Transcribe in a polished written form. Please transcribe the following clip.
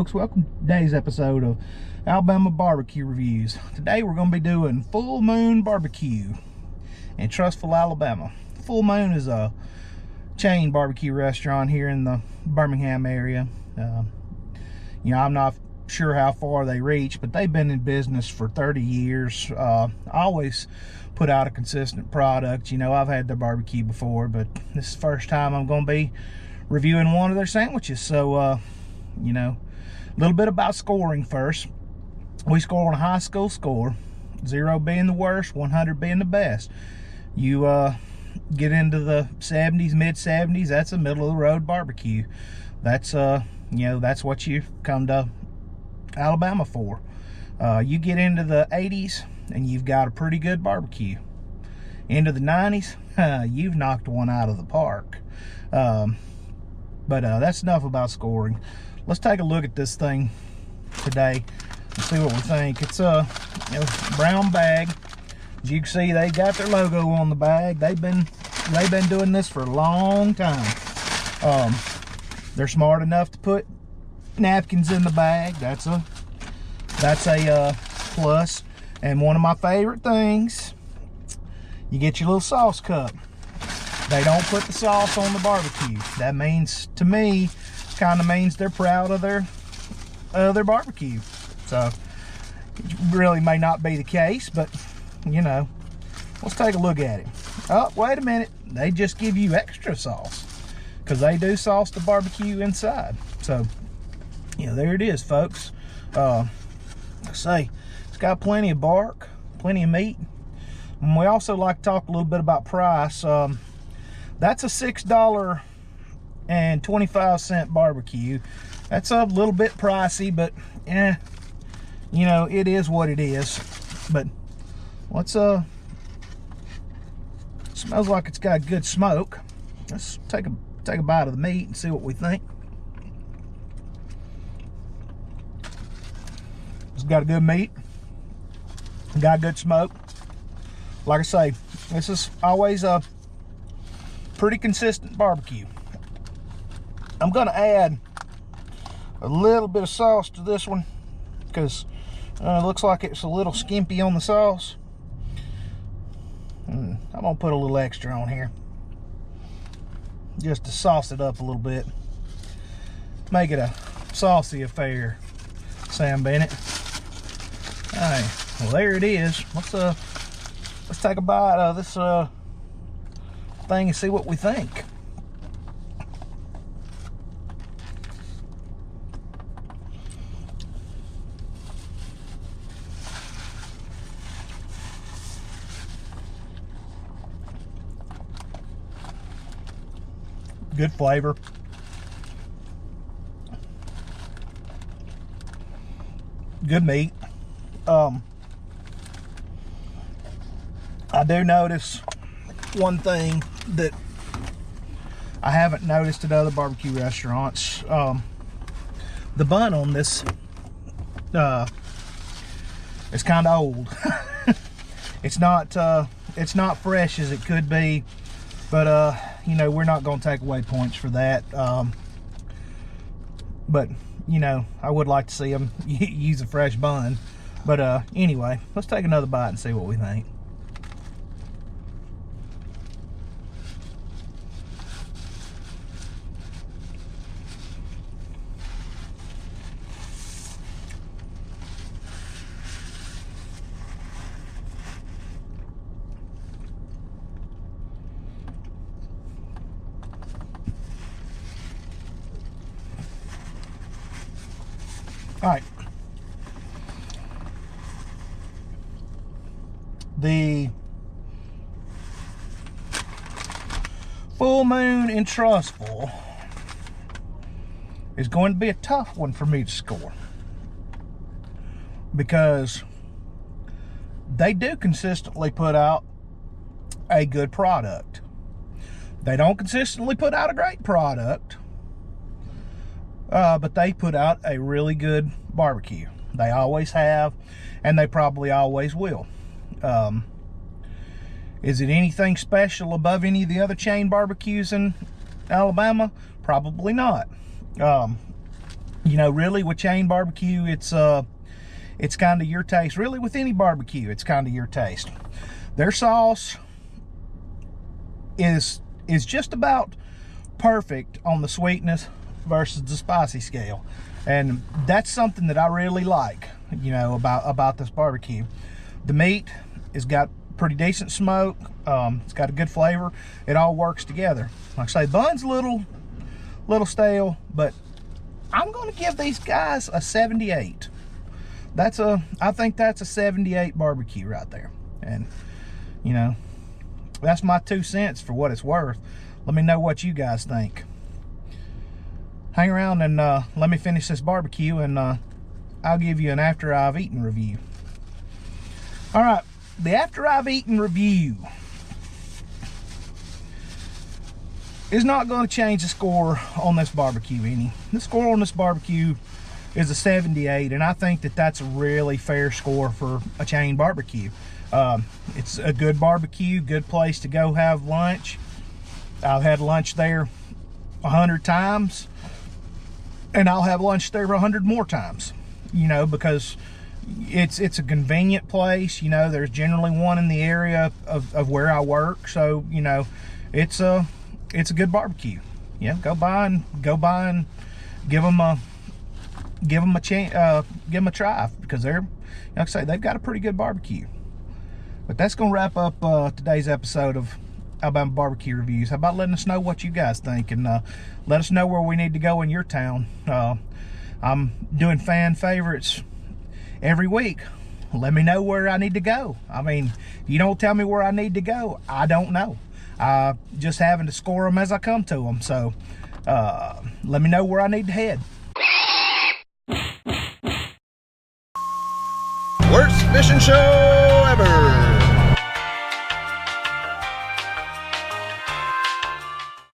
folks, welcome to today's episode of Alabama BBQ Reviews. Today we're going to be doing Full Moon BBQ in Trussville, Alabama. Full Moon is a chain barbecue restaurant here in the Birmingham area. I'm not sure how far they reach, but they've been in business for 30 years. I always put out a consistent product. I've had their barbecue before, but this is the first time I'm going to be reviewing one of their sandwiches. So a little bit about scoring first. We score on a high school score, 0 being the worst, 100 being the best. You get into the 70s, mid 70s, that's a middle of the road barbecue. That's that's what you come to Alabama for. You get into the 80s and you've got a pretty good barbecue. Into the 90s, you've knocked one out of the park. But that's enough about scoring. Let's take a look at this thing today and see what we think. It's a brown bag. As you can see, they got their logo on the bag. They've been doing this for a long time. They're smart enough to put napkins in the bag. That's a plus. And one of my favorite things, you get your little sauce cup. They don't put the sauce on the barbecue. That means, to me, kind of means they're proud of their barbecue. So it really may not be the case, but let's take a look at it. Oh, wait a minute, they just give you extra sauce because they do sauce the barbecue inside. So there it is, folks. Let's say it's got plenty of bark, plenty of meat. And we also like to talk a little bit about price. That's a $6.25 barbecue. That's a little bit pricey, but it is what it is. But let's smells like it's got good smoke. Let's take a bite of the meat and see what we think. It's got a good meat, got good smoke. Like I say, this is always a pretty consistent barbecue. I'm gonna add a little bit of sauce to this one because it looks like it's a little skimpy on the sauce. I'm gonna put a little extra on here just to sauce it up a little bit, make it a saucy affair. Sam Bennett. All right, well, there it is. Let's take a bite of this thing and see what we think. Good flavor. Good meat. I do notice one thing that I haven't noticed at other barbecue restaurants. The bun on this is kind of old. It's not fresh as it could be, but we're not going to take away points for that. But I would like to see them use a fresh bun. But anyway, let's take another bite and see what we think. All right. The Full Moon in Trussville is going to be a tough one for me to score because they do consistently put out a good product. They don't consistently put out a great product. But they put out a really good barbecue. They always have, and they probably always will. Is it anything special above any of the other chain barbecues in Alabama? Probably not. You know, really with chain barbecue, it's kind of your taste. Really with any barbecue, it's kind of your taste. Their sauce is just about perfect on the sweetness versus the spicy scale, and that's something that I really like, you know, about this barbecue. The meat has got pretty decent smoke. It's got a good flavor. It all works together. Like I say, bun's a little stale, but I'm going to give these guys a 78. I think that's a 78 barbecue right there. And you know, that's my 2 cents for what it's worth. Let me know what you guys think. Hang around and let me finish this barbecue, and I'll give you an after I've eaten review. All right, the after I've eaten review is not going to change the score on this barbecue any. The score on this barbecue is a 78, and I think that that's a really fair score for a chain barbecue. It's a good barbecue, good place to go have lunch. I've had lunch there 100 times, and I'll have lunch there 100 more times, you know, because it's a convenient place. You know, there's generally one in the area of where I work, so you know, it's a good barbecue. Yeah, go by and give them a try, because they're, like I say, they've got a pretty good barbecue. But that's gonna wrap up today's episode of Alabama Barbecue Reviews. How about letting us know what you guys think, and let us know where we need to go in your town. I'm doing fan favorites every week. Let me know where I need to go. I mean, if you don't tell me where I need to go, I don't know. Just having to score them as I come to them. So let me know where I need to head. Worst fishing show ever.